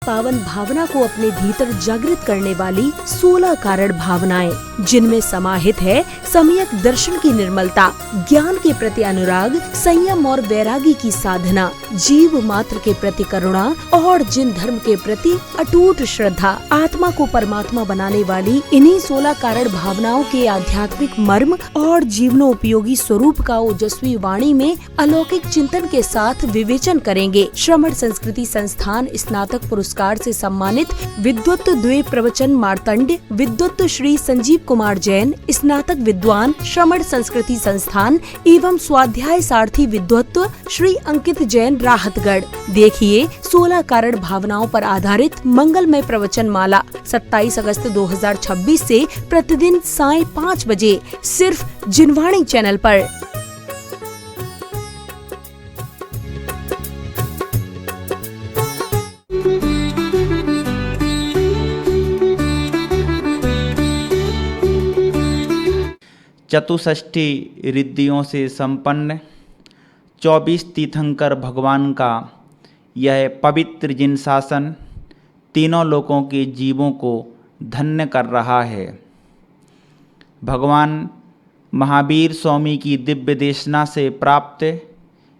पावन भावना को अपने भीतर जागृत करने वाली 16 कारण भावनाएं, जिनमें समाहित है सम्यक दर्शन की निर्मलता, ज्ञान के प्रति अनुराग, संयम और वैरागी की साधना, जीव मात्र के प्रति करुणा और जिन धर्म के प्रति अटूट श्रद्धा, आत्मा को परमात्मा बनाने वाली इन्हीं 16 कारण भावनाओं के आध्यात्मिक मर्म और जीवनोपयोगी स्वरूप का ओजस्वी वाणी में अलौकिक चिंतन के साथ विवेचन करेंगे। श्रमण संस्कृति संस्थान स्नातक पुरस्कार से सम्मानित विद्वत द्वे प्रवचन मार्तंड विद्वत श्री संजीव कुमार जैन, स्नातक विद्वान श्रमण संस्कृति संस्थान एवं स्वाध्याय सारथी विद्वत्व श्री अंकित जैन राहतगढ़। देखिए 16 कारण भावनाओं पर आधारित मंगलमय प्रवचन माला 27 अगस्त 2026 से प्रतिदिन सायं 5 बजे सिर्फ जिनवाणी चैनल पर। चतुष्षष्ठी रिद्धियों से संपन्न 24 तीर्थंकर भगवान का यह पवित्र जिन शासन तीनों लोकों के जीवों को धन्य कर रहा है। भगवान महावीर स्वामी की दिव्य देशना से प्राप्त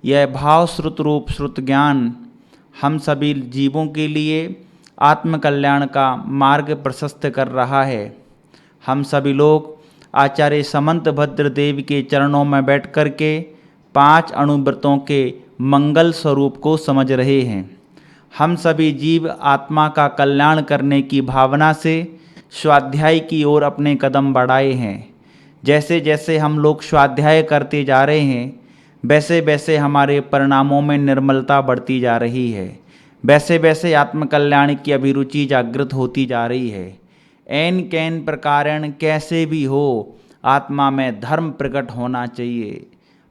यह भाव श्रुत रूप श्रुत ज्ञान हम सभी जीवों के लिए आत्मकल्याण का मार्ग प्रशस्त कर रहा है। हम सभी लोग आचार्य समंत भद्र देव के चरणों में बैठ कर के 5 अणुव्रतों के मंगल स्वरूप को समझ रहे हैं। हम सभी जीव आत्मा का कल्याण करने की भावना से स्वाध्याय की ओर अपने कदम बढ़ाए हैं। जैसे जैसे हम लोग स्वाध्याय करते जा रहे हैं, वैसे वैसे हमारे परिणामों में निर्मलता बढ़ती जा रही है, वैसे वैसे आत्मकल्याण की अभिरुचि जागृत होती जा रही है। ऐन कैन प्रकारण कैसे भी हो आत्मा में धर्म प्रकट होना चाहिए।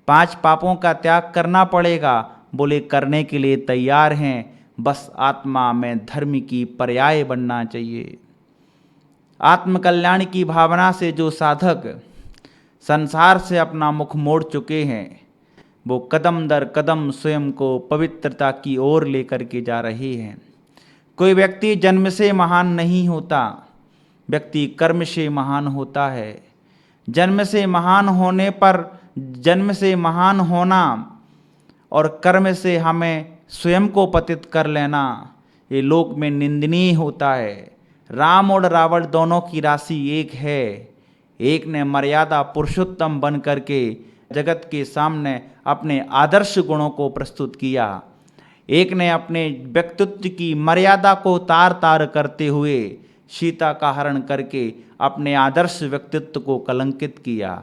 5 पापों का त्याग करना पड़ेगा, बोले करने के लिए तैयार हैं, बस आत्मा में धर्म की पर्याय बनना चाहिए। आत्मकल्याण की भावना से जो साधक संसार से अपना मुख मोड़ चुके हैं, वो कदम दर कदम स्वयं को पवित्रता की ओर लेकर के जा रहे हैं। कोई व्यक्ति जन्म से महान नहीं होता, व्यक्ति कर्म से महान होता है। जन्म से महान होने पर जन्म से महान होना और कर्म से हमें स्वयं को पतित कर लेना ये लोक में निंदनीय होता है। राम और रावण दोनों की राशि एक है। एक ने मर्यादा पुरुषोत्तम बन करके जगत के सामने अपने आदर्श गुणों को प्रस्तुत किया, एक ने अपने व्यक्तित्व की मर्यादा को तार तार करते हुए सीता का हरण करके अपने आदर्श व्यक्तित्व को कलंकित किया।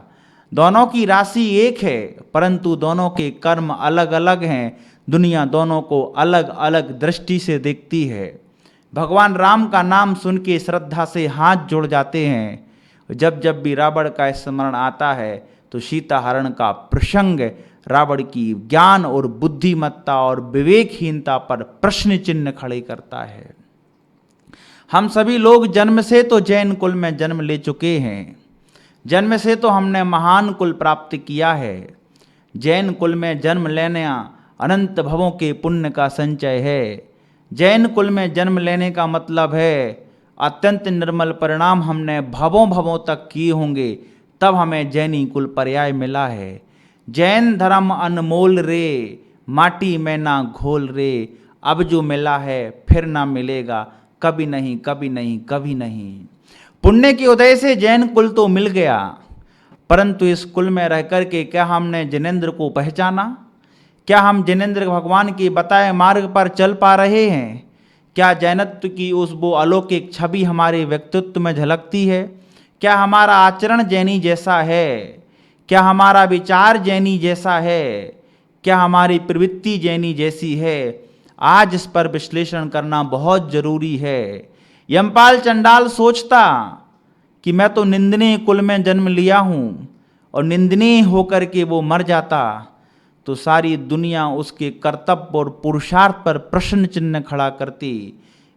दोनों की राशि एक है, परंतु दोनों के कर्म अलग अलग हैं। दुनिया दोनों को अलग अलग दृष्टि से देखती है। भगवान राम का नाम सुन के श्रद्धा से हाथ जोड़ जाते हैं। जब जब भी रावण का स्मरण आता है तो सीता हरण का प्रसंग रावण की ज्ञान और बुद्धिमत्ता और विवेकहीनता पर प्रश्न चिन्ह खड़े करता है। हम सभी लोग जन्म से तो जैन कुल में जन्म ले चुके हैं। जन्म से तो हमने महान कुल प्राप्त किया है। जैन कुल में जन्म लेना अनंत भवों के पुण्य का संचय है। जैन कुल में जन्म लेने का मतलब है अत्यंत निर्मल परिणाम हमने भवों भवों तक किए होंगे, तब हमें जैनी कुल पर्याय मिला है। जैन धर्म अनमोल रे, माटी में ना घोल रे, अब जो मिला है फिर ना मिलेगा, कभी नहीं कभी नहीं कभी नहीं। पुण्य के उदय से जैन कुल तो मिल गया, परंतु इस कुल में रह कर के क्या हमने जिनेंद्र को पहचाना? क्या हम जिनेंद्र भगवान के बताए मार्ग पर चल पा रहे हैं? क्या जैनत्व की उस वो अलौकिक छवि हमारे व्यक्तित्व में झलकती है? क्या हमारा आचरण जैनी जैसा है? क्या हमारा विचार जैनी जैसा है? क्या हमारी प्रवृत्ति जैनी जैसी है? आज इस पर विश्लेषण करना बहुत जरूरी है। यमपाल चंडाल सोचता कि मैं तो निंदनीय कुल में जन्म लिया हूँ और निंदनीय होकर के वो मर जाता तो सारी दुनिया उसके कर्तव्य और पुरुषार्थ पर प्रश्न चिन्ह खड़ा करती।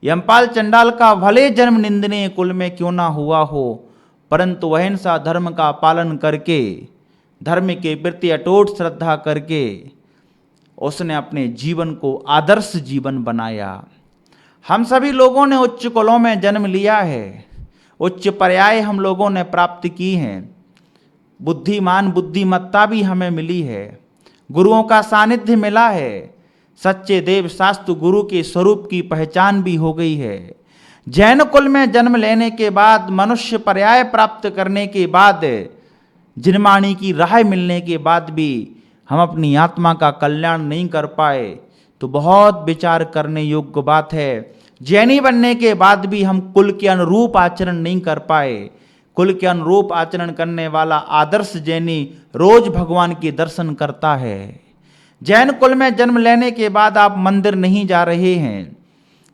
यमपाल चंडाल का भले जन्म निंदनीय कुल में क्यों ना हुआ हो, परंतु अहिंसा धर्म का पालन करके, धर्म के प्रति अटूट श्रद्धा करके उसने अपने जीवन को आदर्श जीवन बनाया। हम सभी लोगों ने उच्च कुलों में जन्म लिया है, उच्च पर्याय हम लोगों ने प्राप्त की हैं, बुद्धिमान बुद्धिमत्ता भी हमें मिली है, गुरुओं का सानिध्य मिला है, सच्चे देव शास्त्र गुरु के स्वरूप की पहचान भी हो गई है। जैन कुल में जन्म लेने के बाद, मनुष्य पर्याय प्राप्त करने के बाद, जिनवाणी की राह मिलने के बाद भी हम अपनी आत्मा का कल्याण नहीं कर पाए तो बहुत विचार करने योग्य बात है। जैनी बनने के बाद भी हम कुल के अनुरूप आचरण नहीं कर पाए। कुल के अनुरूप आचरण करने वाला आदर्श जैनी रोज भगवान के दर्शन करता है। जैन कुल में जन्म लेने के बाद आप मंदिर नहीं जा रहे हैं।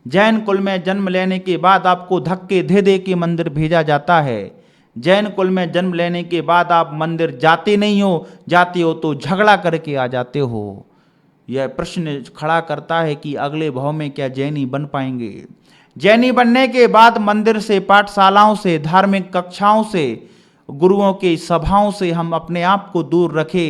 जैन कुल में जन्म लेने के बाद आपको धक्के दे दे के मंदिर भेजा जाता है। जैन कुल में जन्म लेने के बाद आप मंदिर जाते नहीं हो, जाते हो तो झगड़ा करके आ जाते हो। यह प्रश्न खड़ा करता है कि अगले भाव में क्या जैनी बन पाएंगे। जैनी बनने के बाद मंदिर से, पाठशालाओं से, धार्मिक कक्षाओं से, गुरुओं की सभाओं से हम अपने आप को दूर रखे।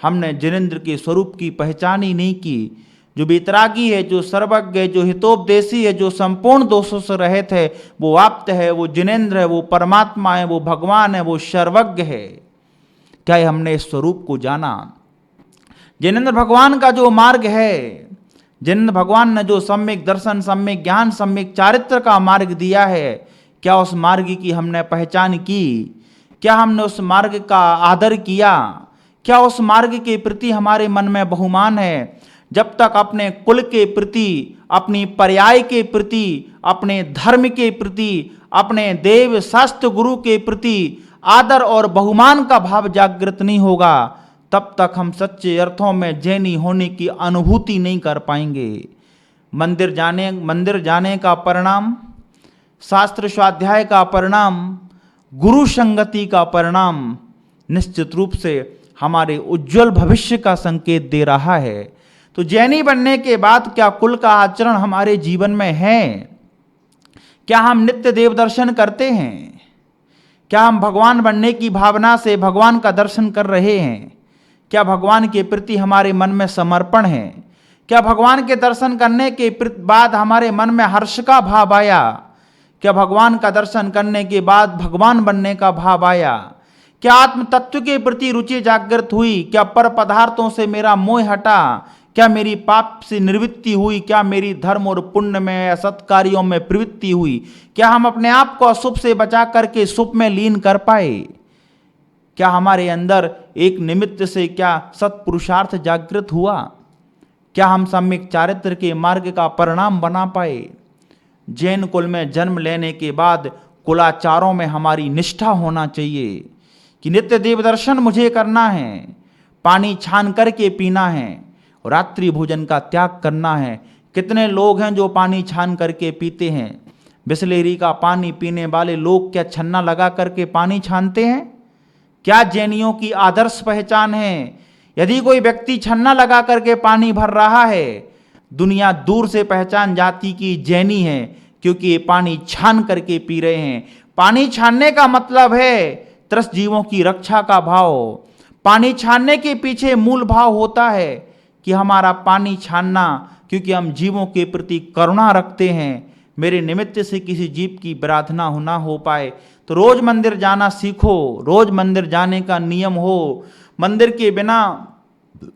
हमने जिनेंद्र के स्वरूप की पहचान ही नहीं की। जो वितरागी है, जो सर्वज्ञ है, जो हितोपदेशी है, जो संपूर्ण दोषों से रहित है, वो आप्त है, वो जिनेंद्र है, वो परमात्मा है, वो भगवान है, वो सर्वज्ञ है। क्या हमने इस स्वरूप को जाना? जिनेंद्र भगवान का जो मार्ग है, जिनेंद्र भगवान ने जो सम्यक दर्शन, सम्यक ज्ञान, सम्यक चारित्र का मार्ग दिया है, क्या उस मार्ग की हमने पहचान की? क्या हमने उस मार्ग का आदर किया? क्या उस मार्ग के प्रति हमारे मन में बहुमान है? जब तक अपने कुल के प्रति, अपनी पर्याय के प्रति, अपने धर्म के प्रति, अपने देव शास्त्र गुरु के प्रति आदर और बहुमान का भाव जागृत नहीं होगा, तब तक हम सच्चे अर्थों में जैनी होने की अनुभूति नहीं कर पाएंगे। मंदिर जाने का परिणाम, शास्त्र स्वाध्याय का परिणाम, गुरु संगति का परिणाम निश्चित रूप से हमारे उज्जवल भविष्य का संकेत दे रहा है। तो जैनी बनने के बाद क्या कुल का आचरण हमारे जीवन में है? क्या हम नित्य देव दर्शन करते हैं? क्या हम भगवान बनने की भावना से भगवान का दर्शन कर रहे हैं? क्या भगवान के प्रति हमारे मन में समर्पण है? क्या भगवान के दर्शन करने के बाद हमारे मन में हर्ष का भाव आया? क्या भगवान का दर्शन करने के बाद भगवान बनने का भाव आया? क्या आत्म तत्व के प्रति रुचि जागृत हुई? क्या पर पदार्थों से मेरा मोह हटा? क्या मेरी पाप से निवृत्ति हुई? क्या मेरी धर्म और पुण्य में, सत्कार्यों में प्रवृत्ति हुई? क्या हम अपने आप को अशुभ से बचा करके शुभ में लीन कर पाए? क्या हमारे अंदर एक निमित्त से क्या सत्पुरुषार्थ जागृत हुआ? क्या हम सम्यक चारित्र के मार्ग का परिणाम बना पाए? जैन कुल में जन्म लेने के बाद कुलाचारों में हमारी निष्ठा होना चाहिए कि नित्य देव दर्शन मुझे करना है, पानी छान करके पीना है और रात्रि भोजन का त्याग करना है। कितने लोग हैं जो पानी छान करके पीते हैं? बिसलेरी का पानी पीने वाले लोग क्या छन्ना लगा करके पानी छानते हैं? क्या जैनियों की आदर्श पहचान है? यदि कोई व्यक्ति छन्ना लगा करके पानी भर रहा है, दुनिया दूर से पहचान जाती कि जैनी है, क्योंकि ये पानी छान करके पी रहे हैं। पानी छानने का मतलब है त्रस्त जीवों की रक्षा का भाव। पानी छानने के पीछे मूल भाव होता है कि हमारा पानी छानना, क्योंकि हम जीवों के प्रति करुणा रखते हैं। मेरे निमित्त से किसी जीव की प्रार्थना ना हो पाए तो रोज मंदिर जाना सीखो। रोज मंदिर जाने का नियम हो। मंदिर के बिना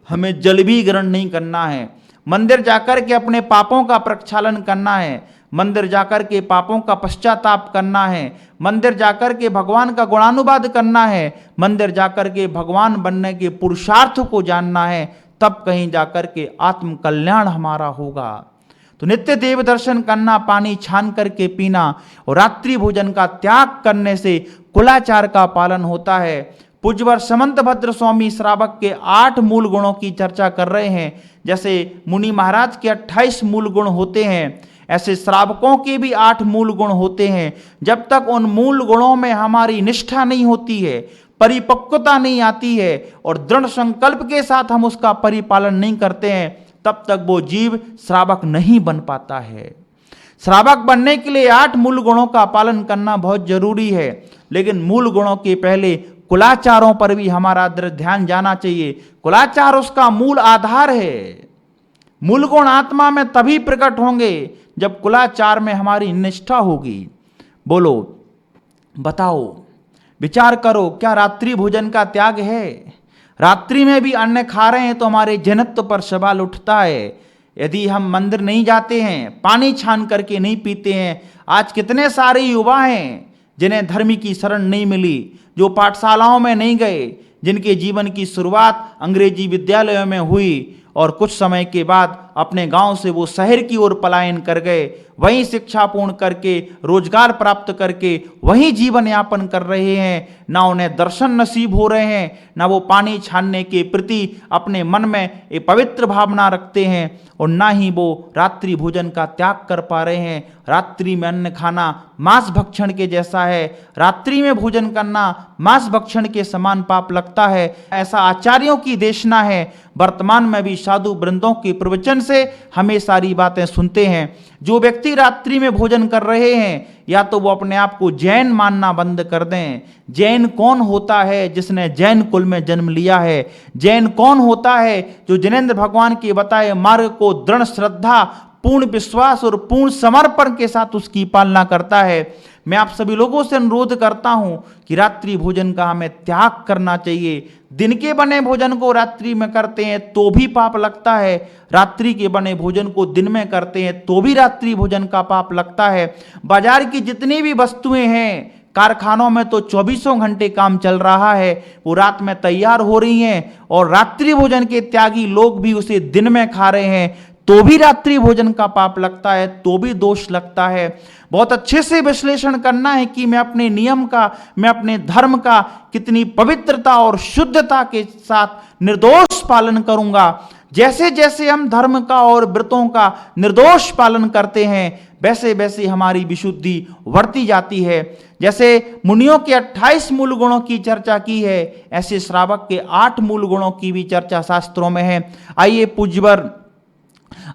हमें जल भी ग्रहण नहीं करना है। मंदिर जाकर के अपने पापों का प्रक्षालन करना है। मंदिर जाकर के पापों का पश्चाताप करना है। मंदिर जाकर के भगवान का गुणानुवाद करना है। मंदिर जाकर के भगवान बनने के पुरुषार्थ को जानना है। तब कहीं जाकर के आत्म कल्याण हमारा होगा। तो नित्य देव दर्शन करना, पानी छान करके पीना और रात्रि भोजन का त्याग करने से कुलाचार का पालन होता है। पूज्यवर समंत भद्र स्वामी श्रावक के 8 मूल गुणों की चर्चा कर रहे हैं। जैसे मुनि महाराज के 28 मूल गुण होते हैं, ऐसे श्रावकों के भी 8 मूल गुण होते हैं। जब तक उन मूल गुणों में हमारी निष्ठा नहीं होती है, परिपक्वता नहीं आती है और दृढ़ संकल्प के साथ हम उसका परिपालन नहीं करते हैं, तब तक वो जीव श्रावक नहीं बन पाता है। श्रावक बनने के लिए 8 मूल गुणों का पालन करना बहुत जरूरी है, लेकिन मूल गुणों के पहले कुलाचारों पर भी हमारा ध्यान जाना चाहिए। कुलाचार उसका मूल आधार है। मूल गुण आत्मा में तभी प्रकट होंगे जब कुलाचार में हमारी निष्ठा होगी। बोलो, बताओ, विचार करो, क्या रात्रि भोजन का त्याग है? रात्रि में भी अन्न खा रहे हैं तो हमारे जनत्व पर सवाल उठता है। यदि हम मंदिर नहीं जाते हैं, पानी छान करके नहीं पीते हैं, आज कितने सारे युवा हैं जिन्हें धर्म की शरण नहीं मिली, जो पाठशालाओं में नहीं गए, जिनके जीवन की शुरुआत अंग्रेजी विद्यालयों में हुई और कुछ समय के बाद अपने गांव से वो शहर की ओर पलायन कर गए, वहीं शिक्षा पूर्ण करके रोजगार प्राप्त करके वहीं जीवन यापन कर रहे हैं। ना उन्हें दर्शन नसीब हो रहे हैं, ना वो पानी छानने के प्रति अपने मन में एक पवित्र भावना रखते हैं, और ना ही वो रात्रि भोजन का त्याग कर पा रहे हैं। रात्रि में अन्न खाना मांस भक्षण के जैसा है, रात्रि में भोजन करना मांस भक्षण के समान पाप लगता है, ऐसा आचार्यों की देशना है। वर्तमान में भी साधु वृंदों के प्रवचन से हमें सारी बातें सुनते हैं। जो व्यक्ति रात्रि में भोजन कर रहे हैं, या तो वो अपने आप को जैन मानना बंद कर दें। जैन कौन होता है? जिसने जैन कुल में जन्म लिया है। जैन कौन होता है? जो जिनेंद्र भगवान के बताए मार्ग को दृढ़ श्रद्धा, पूर्ण विश्वास और पूर्ण समर्पण के साथ उसकी पालना करता है। मैं आप सभी लोगों से अनुरोध करता हूं कि रात्रि भोजन का हमें त्याग करना चाहिए। दिन के बने भोजन को रात्रि में करते हैं तो भी पाप लगता है, रात्रि के बने भोजन को दिन में करते हैं तो भी रात्रि भोजन का पाप लगता है। बाजार की जितनी भी वस्तुएं हैं, कारखानों में तो 24 घंटे काम चल रहा है, वो रात में तैयार हो रही हैं, और रात्रि भोजन के त्यागी लोग भी उसे दिन में खा रहे हैं तो भी रात्रि भोजन का पाप लगता है, तो भी दोष लगता है। बहुत अच्छे से विश्लेषण करना है कि मैं अपने नियम का, मैं अपने धर्म का कितनी पवित्रता और शुद्धता के साथ निर्दोष पालन करूंगा। जैसे जैसे हम धर्म का और व्रतों का निर्दोष पालन करते हैं, वैसे वैसे हमारी विशुद्धि बढ़ती जाती है। जैसे मुनियों के 28 मूल गुणों की चर्चा की है, ऐसे श्रावक के 8 मूल गुणों की भी चर्चा शास्त्रों में है। आइए पूज्यवर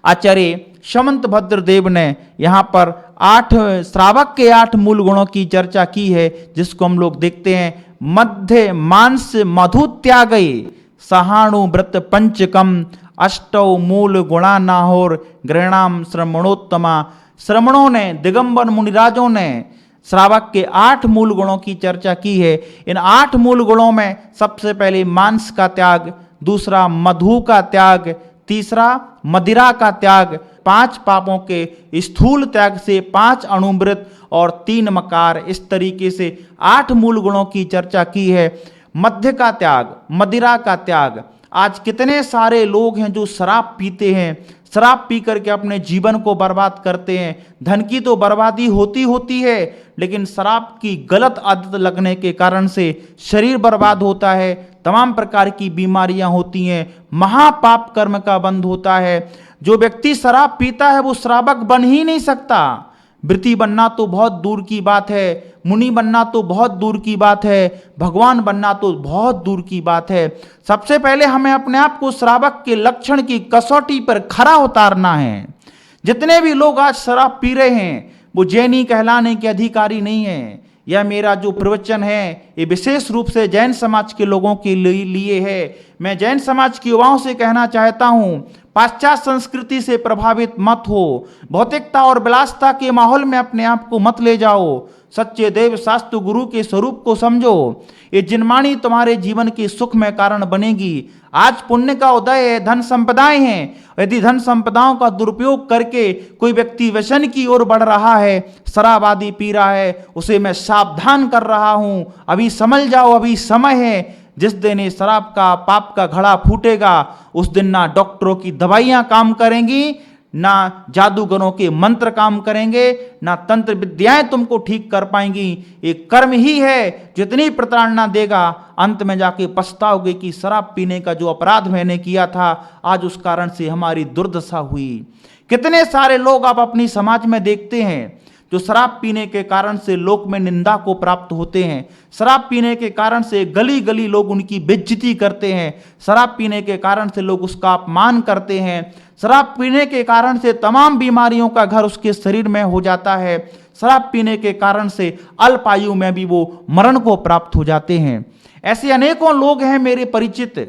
आचार्य शमंत भद्र देव ने यहाँ पर 8 श्रावक के 8 मूल गुणों की चर्चा की है, जिसको हम लोग देखते हैं। मध्य मांस मधु त्यागये सहाणु व्रत पंचकम अष्टौ मूल गुणा नाहोर गृणाम श्रमणोत्तमा। श्रमणों ने, दिगंबर मुनिराजों ने श्रावक के 8 मूल गुणों की चर्चा की है। इन 8 मूल गुणों में सबसे पहले मांस का त्याग, दूसरा मधु का त्याग, तीसरा मदिरा का त्याग, 5 पापों के स्थूल त्याग से 5 अणुव्रत और 3 मकार, इस तरीके से 8 मूल गुणों की चर्चा की है। मध्य का त्याग, मदिरा का त्याग। आज कितने सारे लोग हैं जो शराब पीते हैं, शराब पी करके अपने जीवन को बर्बाद करते हैं। धन की तो बर्बादी होती है, लेकिन शराब की गलत आदत लगने के कारण से शरीर बर्बाद होता है, तमाम प्रकार की बीमारियां होती हैं, महापाप कर्म का बंध होता है। जो व्यक्ति शराब पीता है वो श्रावक बन ही नहीं सकता। वृत्ति बनना तो बहुत दूर की बात है, मुनि बनना तो बहुत दूर की बात है, भगवान बनना तो बहुत दूर की बात है। सबसे पहले हमें अपने आप को श्रावक के लक्षण की कसौटी पर खरा उतारना है। जितने भी लोग आज शराब पी रहे हैं वो जैनी कहलाने के अधिकारी नहीं है। यह मेरा जो प्रवचन है ये विशेष रूप से जैन समाज के लोगों के लिए है। मैं जैन समाज के युवाओं से कहना चाहता हूं, पाश्चात्य संस्कृति से प्रभावित मत हो, भौतिकता और विलासता के माहौल में अपने आप को मत ले जाओ। सच्चे देव शास्त्र गुरु के स्वरूप को समझो। ये जिनवाणी तुम्हारे जीवन के सुख में कारण बनेगी। आज पुण्य का उदय है, धन संपदाएं हैं। यदि धन संपदाओं का दुरुपयोग करके कोई व्यक्ति व्यसन की ओर बढ़ रहा है, शराब आदि पी रहा है, उसे मैं सावधान कर रहा हूं, अभी समझ जाओ, अभी समय है। जिस दिन ये शराब का पाप का घड़ा फूटेगा, उस दिन ना डॉक्टरों की दवाइयां काम करेंगी, ना जादूगरों के मंत्र काम करेंगे, ना तंत्र विद्याएं तुमको ठीक कर पाएंगी। एक कर्म ही है जितनी प्रताड़ना देगा, अंत में जाके पछताओगे कि शराब पीने का जो अपराध मैंने किया था, आज उस कारण से हमारी दुर्दशा हुई। कितने सारे लोग आप अपनी समाज में देखते हैं जो शराब पीने के कारण से लोक में निंदा को प्राप्त होते हैं। शराब पीने के कारण से गली गली लोग उनकी बेइज्जती करते हैं। शराब पीने के कारण से लोग उसका अपमान करते हैं। शराब पीने के कारण से तमाम बीमारियों का घर उसके शरीर में हो जाता है। शराब पीने के कारण से अल्प आयु में भी वो मरण को प्राप्त हो जाते हैं। ऐसे अनेकों लोग हैं मेरे परिचित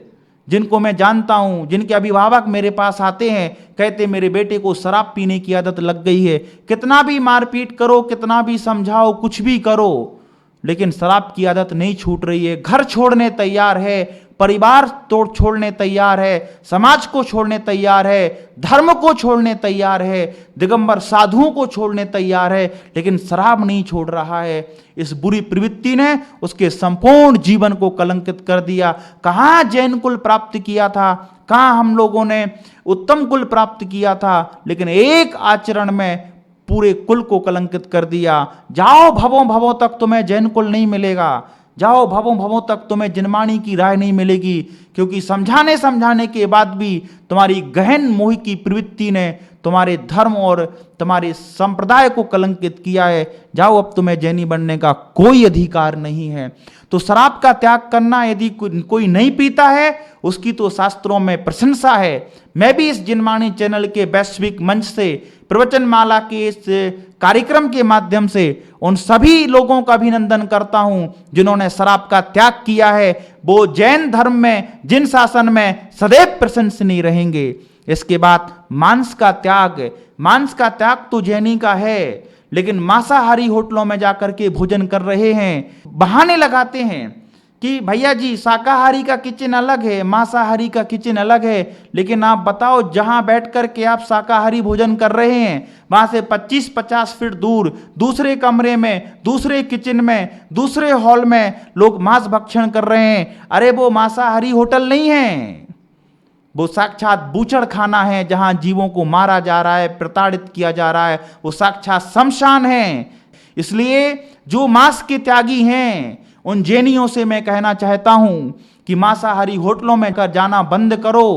जिनको मैं जानता हूं, जिनके अभिभावक मेरे पास आते हैं, कहते मेरे बेटे को शराब पीने की आदत लग गई है। कितना भी मारपीट करो, कितना भी समझाओ, कुछ भी करो, लेकिन शराब की आदत नहीं छूट रही है। घर छोड़ने तैयार है, परिवार छोड़ने तैयार है, समाज को छोड़ने तैयार है, धर्म को छोड़ने तैयार है, दिगंबर साधुओं को छोड़ने तैयार है, लेकिन शराब नहीं छोड़ रहा है। इस बुरी प्रवृत्ति ने उसके संपूर्ण जीवन को कलंकित कर दिया। कहाँ जैन कुल प्राप्त किया था, कहाँ हम लोगों ने उत्तम कुल प्राप्त किया था, लेकिन एक आचरण में पूरे कुल को कलंकित कर दिया। जाओ भवों भवों तक तुम्हें जैन कुल नहीं मिलेगा, जाओ भवों भवों तक तुम्हें जिनमानी की राय नहीं मिलेगी, क्योंकि समझाने के बाद भी तुम्हारी गहन मोह की प्रवृत्ति ने तुम्हारे धर्म और तुम्हारे संप्रदाय को कलंकित किया है। जाओ, अब तुम्हें जैनी बनने का कोई अधिकार नहीं है। तो शराब का त्याग करना, यदि कोई नहीं पीता है, उसकी तो शास्त्रों में प्रशंसा है। मैं भी इस जिनमानी चैनल के वैश्विक मंच से, प्रवचन माला के इस कार्यक्रम के माध्यम से उन सभी लोगों का अभिनंदन करता हूं जिन्होंने शराब का त्याग किया है। वो जैन धर्म में, जिन शासन में सदैव प्रशंसनीय रहेंगे। इसके बाद मांस का त्याग तो जैनी का है, लेकिन मांसाहारी होटलों में जाकर के भोजन कर रहे हैं। बहाने लगाते हैं कि भैया जी शाकाहारी का किचन अलग है, मांसाहारी का किचन अलग है, लेकिन आप बताओ जहां बैठ कर के आप शाकाहारी भोजन कर रहे हैं, वहां से 25-50 फीट दूर दूसरे कमरे में, दूसरे किचन में, दूसरे हॉल में लोग मांस भक्षण कर रहे हैं। अरे वो मांसाहारी होटल नहीं है, वो साक्षात बूचड़ खाना है, जहां जीवों को मारा जा रहा है, प्रताड़ित किया जा रहा है। वो साक्षात शमशान है। इसलिए जो मांस के त्यागी हैं, उन जैनियों से मैं कहना चाहता हूं कि मांसाहारी होटलों में कर जाना बंद करो,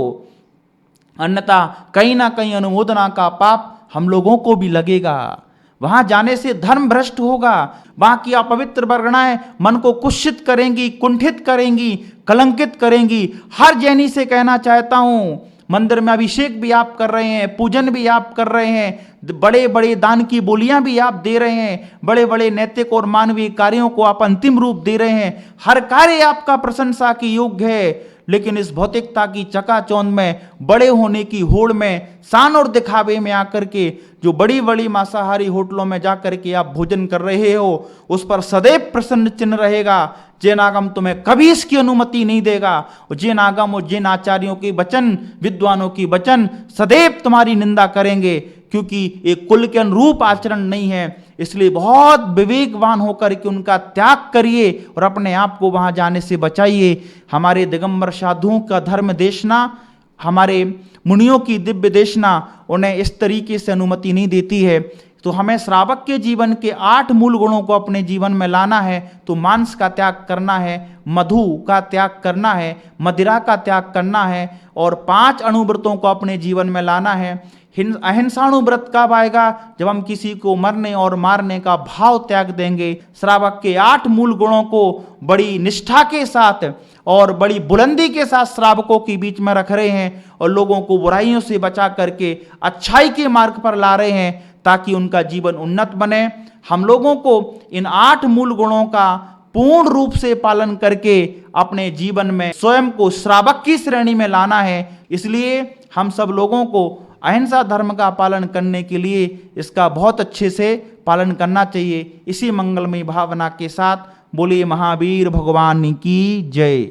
अन्यथा कहीं ना कहीं अनुमोदना का पाप हम लोगों को भी लगेगा। वहां जाने से धर्म भ्रष्ट होगा। वहां की अपवित्र वर्गणाएं मन को कुत्सित करेंगी, कुंठित करेंगी, कलंकित करेंगी। हर जैनी से कहना चाहता हूं, मंदिर में अभिषेक भी आप कर रहे हैं, पूजन भी आप कर रहे हैं, बड़े बड़े दान की बोलियां भी आप दे रहे हैं, बड़े बड़े नैतिक और मानवीय कार्यों को आप अंतिम रूप दे रहे हैं। हर कार्य आपका प्रशंसा की योग्य है, लेकिन इस भौतिकता की चकाचौंध में, बड़े होने की होड़ में, शान और दिखावे में आकर के जो बड़ी बड़ी मांसाहारी होटलों में जाकर के आप भोजन कर रहे हो, उस पर सदैव प्रसन्न चिन्ह रहेगा। जैन आगम तुम्हें कभी इसकी अनुमति नहीं देगा। जैन आगम और जैन आचार्यों के वचन, विद्वानों की वचन सदैव तुम्हारी निंदा करेंगे, क्योंकि एक कुल के अनुरूप आचरण नहीं है। इसलिए बहुत विवेकवान होकर के उनका त्याग करिए और अपने आप को वहां जाने से बचाइए। हमारे दिगंबर साधुओं का धर्म देशना, हमारे मुनियों की दिव्य देशना उन्हें इस तरीके से अनुमति नहीं देती है। तो हमें श्रावक के जीवन के 8 मूल गुणों को अपने जीवन में लाना है। तो मांस का त्याग करना है, मधु का त्याग करना है, मदिरा का त्याग करना है, और 5 अणुव्रतों को अपने जीवन में लाना है। अहिंसाणुव्रत कब आएगा? जब हम किसी को मरने और मारने का भाव त्याग देंगे। श्रावक के 8 मूल गुणों को बड़ी निष्ठा के साथ और बड़ी बुलंदी के साथ श्रावकों के बीच में रख रहे हैं और लोगों को बुराइयों से बचा करके अच्छाई के मार्ग पर ला रहे हैं, ताकि उनका जीवन उन्नत बने। हम लोगों को इन 8 मूल गुणों का पूर्ण रूप से पालन करके अपने जीवन में स्वयं को श्रावक की श्रेणी में लाना है। इसलिए हम सब लोगों को अहिंसा धर्म का पालन करने के लिए इसका बहुत अच्छे से पालन करना चाहिए। इसी मंगलमयी भावना के साथ बोलिए महावीर भगवान की जय।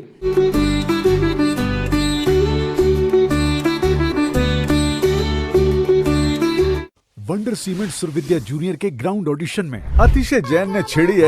वंडर सीमेंट सुरविद्या जूनियर के ग्राउंड ऑडिशन में अतिशय जैन ने छेड़ी